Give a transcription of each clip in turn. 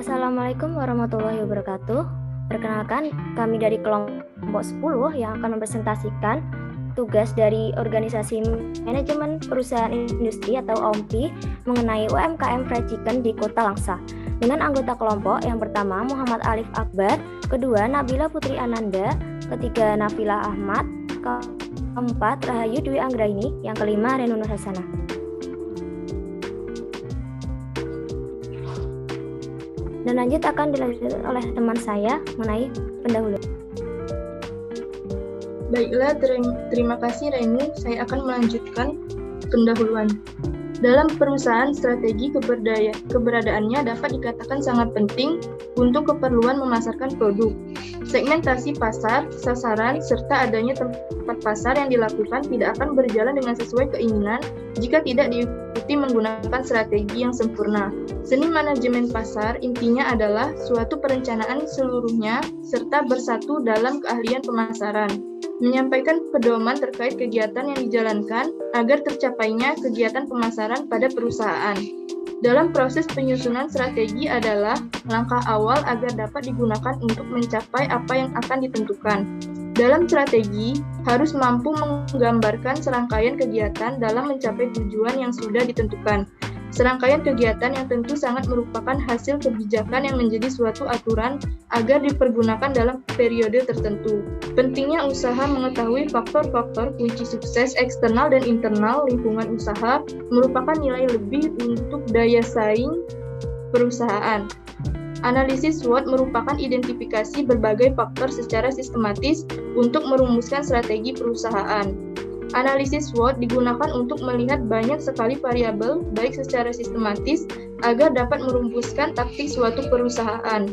Assalamualaikum warahmatullahi wabarakatuh. Perkenalkan, kami dari kelompok 10 yang akan mempresentasikan tugas dari Organisasi Manajemen Perusahaan Industri atau OMPI mengenai UMKM Fried Chicken di Kota Langsa. Dengan anggota kelompok yang pertama Muhammad Alif Akbar, kedua Nabila Putri Ananda, ketiga Nafila Ahmad, keempat Rahayu Dwi Anggraini, yang kelima Renu Nur Hasanah. Dan lanjut akan dilanjutkan oleh teman saya mengenai pendahuluan. Baiklah, terima kasih Reni. Saya akan melanjutkan pendahuluan. Dalam perusahaan, strategi keberadaannya dapat dikatakan sangat penting untuk keperluan memasarkan produk. Segmentasi pasar, sasaran, serta adanya tempat pasar yang dilakukan tidak akan berjalan dengan sesuai keinginan jika tidak diikuti menggunakan strategi yang sempurna. Seni manajemen pasar intinya adalah suatu perencanaan seluruhnya serta bersatu dalam keahlian pemasaran. Menyampaikan pedoman terkait kegiatan yang dijalankan agar tercapainya kegiatan pemasaran pada perusahaan. Dalam proses penyusunan strategi adalah langkah awal agar dapat digunakan untuk mencapai apa yang akan ditentukan. Dalam strategi, harus mampu menggambarkan serangkaian kegiatan dalam mencapai tujuan yang sudah ditentukan. Serangkaian kegiatan yang tentu sangat merupakan hasil kebijakan yang menjadi suatu aturan agar dipergunakan dalam periode tertentu. Pentingnya usaha mengetahui faktor-faktor kunci sukses eksternal dan internal lingkungan usaha merupakan nilai lebih untuk daya saing perusahaan. Analisis SWOT merupakan identifikasi berbagai faktor secara sistematis untuk merumuskan strategi perusahaan. Analisis SWOT digunakan untuk melihat banyak sekali variabel, baik secara sistematis, agar dapat merumuskan taktik suatu perusahaan.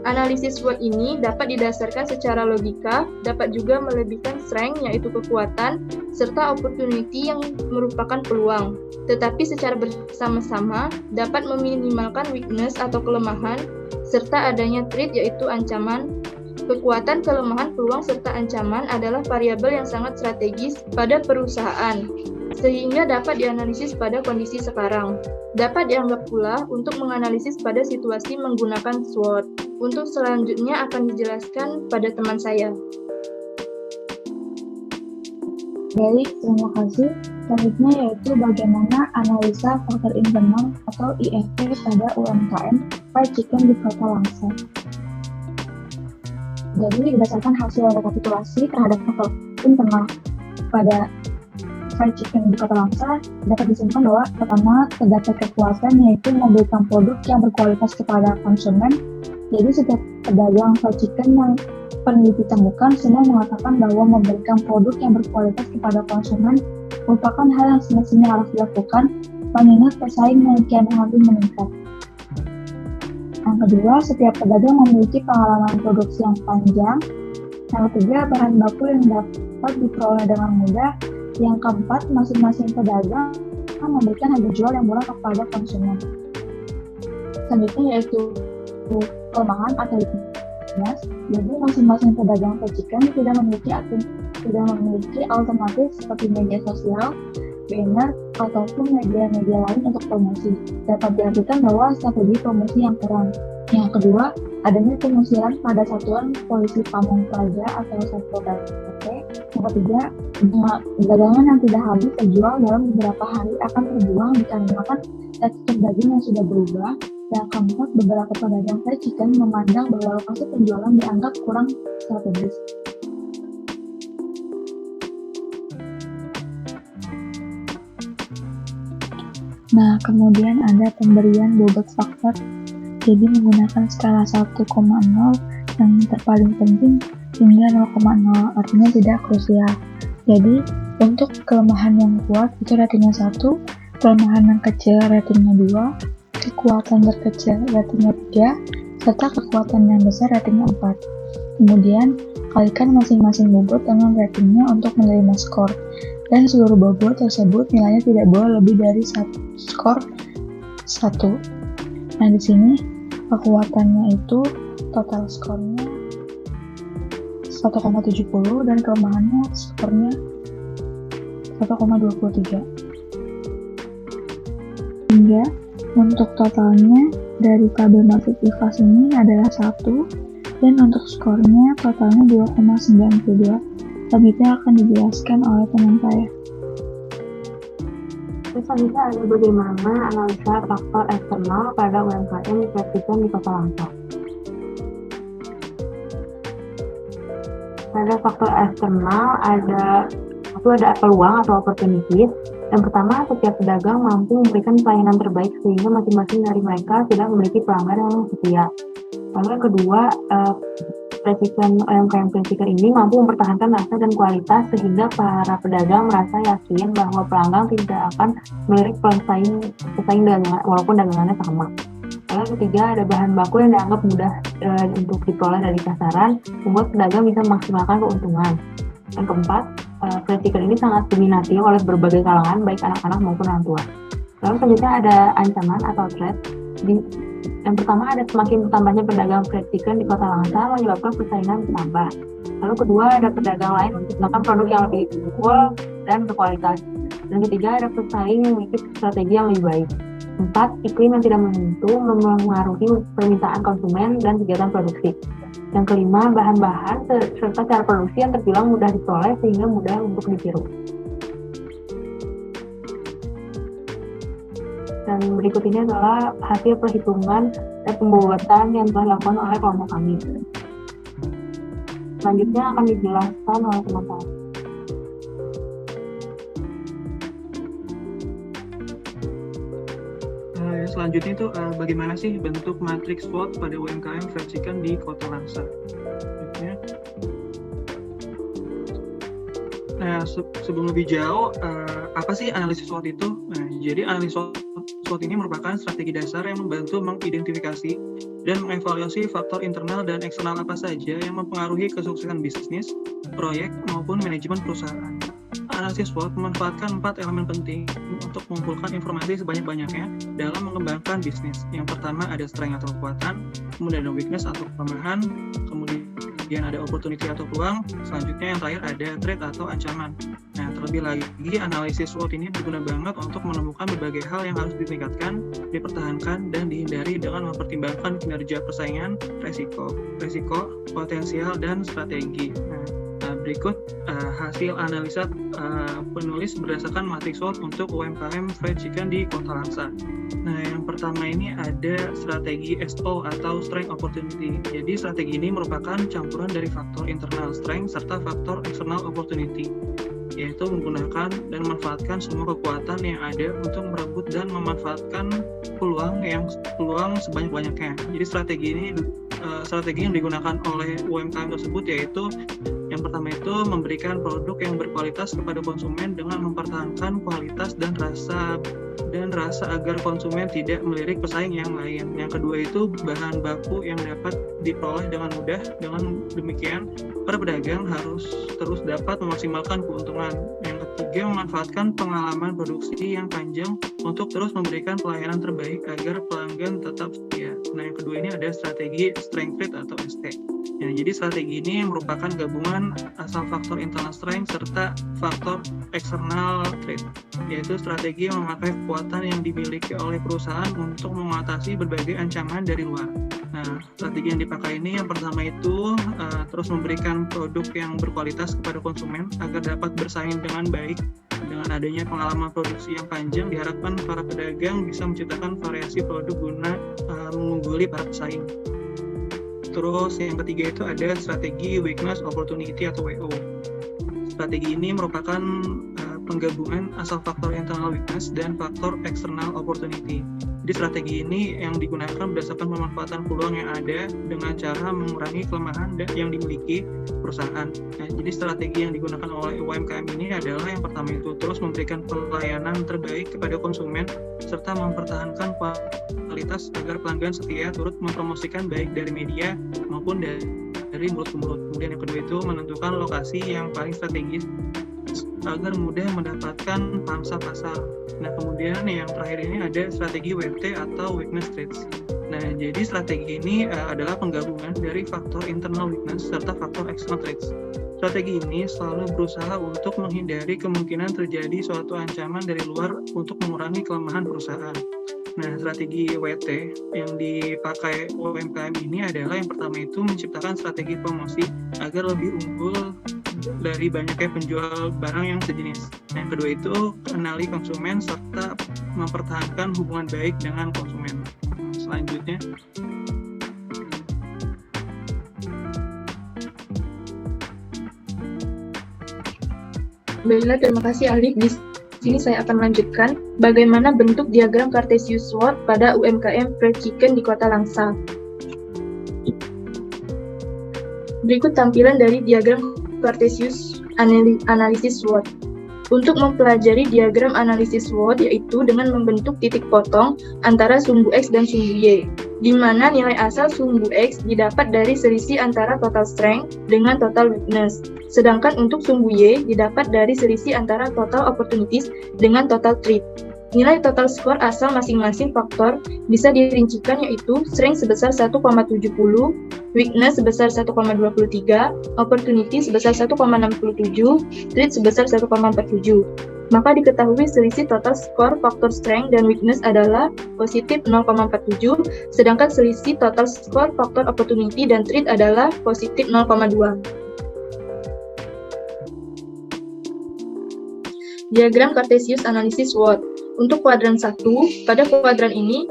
Analisis SWOT ini dapat didasarkan secara logika, dapat juga melebihkan strength, yaitu kekuatan, serta opportunity yang merupakan peluang. Tetapi secara bersama-sama, dapat meminimalkan weakness atau kelemahan, serta adanya threat, yaitu ancaman. Kekuatan, kelemahan, peluang, serta ancaman adalah variabel yang sangat strategis pada perusahaan, sehingga dapat dianalisis pada kondisi sekarang. Dapat dianggap pula untuk menganalisis pada situasi menggunakan SWOT. Untuk selanjutnya akan dijelaskan pada teman saya. Baik, terima kasih. Selanjutnya yaitu bagaimana analisa faktor internal atau IFP pada UMKM Fried Chicken di Kota Langsa. Jadi berdasarkan hasil rekapitulasi terhadap faktor internal pada Fried Chicken di Kota Langsa dapat disimpulkan bahwa pertama terdapat kekuatan yaitu memberikan produk yang berkualitas kepada konsumen. Jadi setiap pedagang Fried Chicken yang peneliti temukan semua mengatakan bahwa memberikan produk yang berkualitas kepada konsumen merupakan hal yang semestinya harus dilakukan mengingat pesaing yang kian hari meningkat. Yang kedua, setiap pedagang memiliki pengalaman produksi yang panjang. Yang ketiga, bahan baku yang dapat diperoleh dengan mudah. Yang keempat, masing-masing pedagang memberikan harga jual yang murah kepada konsumen. Selanjutnya yaitu kelemahan atau weakness. Jadi masing-masing pedagang fried chicken tidak memiliki alternatif seperti media sosial, banner, ataupun media-media lain untuk promosi. Dapat diartikan bahwa strategi promosi yang kurang. Yang kedua, adanya pengusiran pada satuan polisi Pamong Praja atau Satpol PP. Yang ketiga, dagangan yang tidak habis terjual dalam beberapa hari akan terbuang dikarenakan tekstur daging yang sudah berubah. Yang keempat, beberapa pedagang fried chicken memandang bahwa lokasi penjualan dianggap kurang strategis. Nah, kemudian ada pemberian bobot faktor. Jadi menggunakan skala 1,0 yang terpaling penting hingga 0,0, artinya tidak krusial. Jadi, untuk kelemahan yang kuat itu ratingnya 1, kelemahan yang kecil ratingnya 2, kekuatan berkecil ratingnya 3, serta kekuatan yang besar ratingnya 4. Kemudian, kalikan masing-masing bobot dengan ratingnya untuk menerima skor. Dan seluruh bobot tersebut nilainya tidak boleh lebih dari skor 1. Nah, di sini kekuatannya itu total skornya 1,70 dan kelemahannya skornya 1,23. Hingga Untuk totalnya dari tabel market IVAS ini adalah 1, dan untuk skornya totalnya 2,92. Selanjutnya akan dijelaskan oleh teman saya. Selanjutnya ada bagaimana analisa faktor eksternal pada UMKM diperhatikan di Kota Langsa. Pada faktor eksternal ada peluang atau opportunities. Yang pertama, setiap pedagang mampu memberikan pelayanan terbaik sehingga masing-masing dari mereka sudah memiliki pelanggan yang setia. Lalu yang kedua, UMKM Precision ini mampu mempertahankan rasa dan kualitas sehingga para pedagang merasa yakin bahwa pelanggan tidak akan melirik pesaing dagangan walaupun dagangannya sama. Lalu yang ketiga, ada bahan baku yang dianggap mudah untuk diperoleh dari pasaran, membuat pedagang bisa memaksimalkan keuntungan. Yang keempat, fried chicken ini sangat diminati oleh berbagai kalangan, baik anak-anak maupun orang tua. Lalu selanjutnya ada ancaman atau threat. Yang pertama, ada semakin bertambahnya pedagang fried chicken di Kota Langsa menyebabkan persaingan bertambah. Lalu kedua, ada pedagang lain menciptakan produk yang lebih unggul dan berkualitas. Dan ketiga, ada pesaing yang memiliki strategi yang lebih baik. 4, iklim yang tidak menentu mempengaruhi permintaan konsumen dan kegiatan produksi. Yang kelima, bahan-bahan serta cara produksi yang terbilang mudah diperoleh sehingga mudah untuk ditiru. Dan berikut ini adalah hasil perhitungan dan pembuatan yang telah dilakukan oleh kelompok kami. Selanjutnya akan dijelaskan oleh teman saya. Selanjutnya itu bagaimana sih bentuk matriks SWOT pada UMKM fried chicken di Kota Langsa. Nah, sebelum lebih jauh, apa sih analisis SWOT itu? Nah, jadi analisis SWOT ini merupakan strategi dasar yang membantu mengidentifikasi dan mengevaluasi faktor internal dan eksternal apa saja yang mempengaruhi kesuksesan bisnis, proyek, maupun manajemen perusahaan. Analisis SWOT memanfaatkan 4 elemen penting untuk mengumpulkan informasi sebanyak-banyaknya dalam mengembangkan bisnis. Yang pertama ada strength atau kekuatan, kemudian ada weakness atau kelemahan, kemudian ada opportunity atau peluang, selanjutnya yang terakhir ada threat atau ancaman. Nah, terlebih lagi analisis SWOT ini berguna banget untuk menemukan berbagai hal yang harus ditingkatkan, dipertahankan, dan dihindari dengan mempertimbangkan kinerja persaingan, resiko, potensial, dan strategi. Berikut hasil analisa penulis berdasarkan matriks SWOT untuk UMKM fried chicken di Kota Langsa. Nah, yang pertama ini ada strategi SO atau Strength Opportunity. Jadi strategi ini merupakan campuran dari faktor internal strength serta faktor external opportunity, yaitu menggunakan dan memanfaatkan semua kekuatan yang ada untuk merebut dan memanfaatkan peluang sebanyak-banyaknya. Jadi strategi yang digunakan oleh UMKM tersebut yaitu yang pertama itu memberikan produk yang berkualitas kepada konsumen dengan mempertahankan kualitas dan rasa agar konsumen tidak melirik pesaing yang lain. Yang kedua itu bahan baku yang dapat diperoleh dengan mudah. Dengan demikian, para pedagang harus terus dapat memaksimalkan keuntungan. Yang ketiga, memanfaatkan pengalaman produksi yang panjang untuk terus memberikan pelayanan terbaik agar pelanggan tetap setia. Nah, yang kedua ini ada strategi strength fit atau ST. Nah, jadi strategi ini merupakan gabungan asal faktor internal strength serta faktor external threat, yaitu strategi yang memakai kekuatan yang dimiliki oleh perusahaan untuk mengatasi berbagai ancaman dari luar. Nah, strategi yang dipakai ini yang pertama itu terus memberikan produk yang berkualitas kepada konsumen agar dapat bersaing dengan baik. Dengan adanya pengalaman produksi yang panjang, diharapkan para pedagang bisa menciptakan variasi produk guna mengungguli para pesaing. Terus yang ketiga itu ada strategi weakness opportunity atau WO. Strategi ini merupakan penggabungan asal faktor internal weakness dan faktor external opportunity. Jadi strategi ini yang digunakan berdasarkan pemanfaatan peluang yang ada dengan cara mengurangi kelemahan yang dimiliki perusahaan. Nah, jadi strategi yang digunakan oleh UMKM ini adalah yang pertama itu terus memberikan pelayanan terbaik kepada konsumen serta mempertahankan kualitas agar pelanggan setia, turut mempromosikan baik dari media maupun dari mulut ke mulut. Kemudian yang kedua itu menentukan lokasi yang paling strategis agar mudah mendapatkan pangsa pasar. Nah, kemudian yang terakhir ini ada strategi WT atau weakness traits. Nah, jadi strategi ini adalah penggabungan dari faktor internal weakness serta faktor external traits. Strategi ini selalu berusaha untuk menghindari kemungkinan terjadi suatu ancaman dari luar untuk mengurangi kelemahan perusahaan. Nah, strategi WT yang dipakai UMKM ini adalah yang pertama itu menciptakan strategi promosi agar lebih unggul dari banyaknya penjual barang yang sejenis. Yang kedua itu kenali konsumen serta mempertahankan hubungan baik dengan konsumen. Selanjutnya, baiklah, terima kasih Alif. Di sini saya akan melanjutkan bagaimana bentuk diagram Cartesius SWOT pada UMKM Fried Chicken di Kota Langsa. Berikut tampilan dari diagram Cartesius analisis SWOT. Untuk mempelajari diagram analisis SWOT yaitu dengan membentuk titik potong antara sumbu X dan sumbu Y, di mana nilai asal sumbu X didapat dari selisih antara total strength dengan total weakness, sedangkan untuk sumbu Y didapat dari selisih antara total opportunities dengan total threat. Nilai total skor asal masing-masing faktor bisa dirincikan yaitu strength sebesar 1,70, weakness sebesar 1,23, opportunity sebesar 1,67, threat sebesar 1,47. Maka diketahui selisih total skor faktor strength dan weakness adalah positif 0,47, sedangkan selisih total skor faktor opportunity dan threat adalah positif 0,2. Diagram Cartesius analisis SWOT. Untuk kuadran 1, pada kuadran ini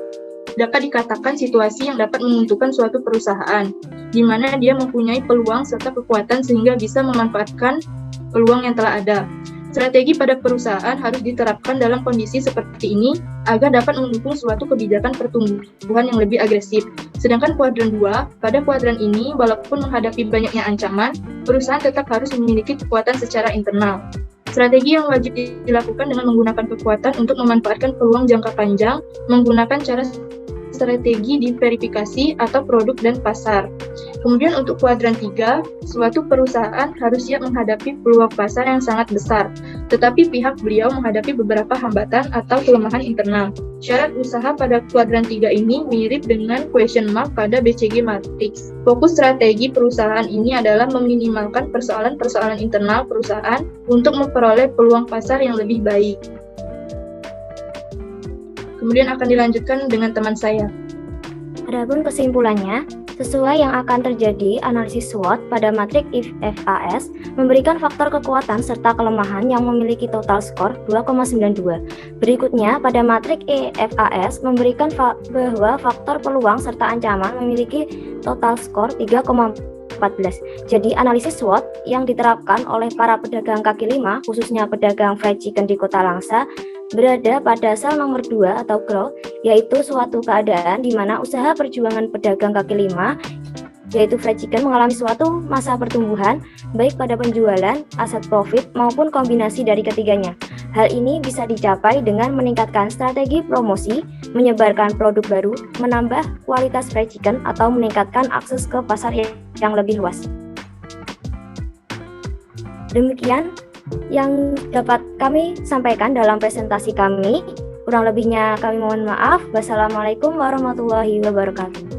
dapat dikatakan situasi yang dapat menguntungkan suatu perusahaan, di mana dia mempunyai peluang serta kekuatan sehingga bisa memanfaatkan peluang yang telah ada. Strategi pada perusahaan harus diterapkan dalam kondisi seperti ini agar dapat mendukung suatu kebijakan pertumbuhan yang lebih agresif. Sedangkan kuadran 2, pada kuadran ini walaupun menghadapi banyaknya ancaman, perusahaan tetap harus memiliki kekuatan secara internal. Strategi yang wajib dilakukan dengan menggunakan kekuatan untuk memanfaatkan peluang jangka panjang, menggunakan cara strategi diverifikasi atau produk dan pasar. Kemudian untuk kuadran 3, suatu perusahaan harus siap menghadapi peluang pasar yang sangat besar, tetapi pihak beliau menghadapi beberapa hambatan atau kelemahan internal. Syarat usaha pada kuadran 3 ini mirip dengan question mark pada BCG Matrix. Fokus strategi perusahaan ini adalah meminimalkan persoalan-persoalan internal perusahaan untuk memperoleh peluang pasar yang lebih baik. Kemudian akan dilanjutkan dengan teman saya. Adapun kesimpulannya, sesuai yang akan terjadi, analisis SWOT pada matrik IFAS memberikan faktor kekuatan serta kelemahan yang memiliki total skor 2,92. Berikutnya, pada matrik IFAS memberikan bahwa faktor peluang serta ancaman memiliki total skor 3,14. Jadi, analisis SWOT yang diterapkan oleh para pedagang kaki lima, khususnya pedagang fried chicken di Kota Langsa, berada pada sel nomor 2 atau growth, yaitu suatu keadaan di mana usaha perjuangan pedagang kaki lima, yaitu fried chicken, mengalami suatu masa pertumbuhan, baik pada penjualan, aset profit, maupun kombinasi dari ketiganya. Hal ini bisa dicapai dengan meningkatkan strategi promosi, menyebarkan produk baru, menambah kualitas fried chicken, atau meningkatkan akses ke pasar yang lebih luas. Demikian yang dapat kami sampaikan dalam presentasi kami. Kurang lebihnya kami mohon maaf. Wassalamualaikum warahmatullahi wabarakatuh.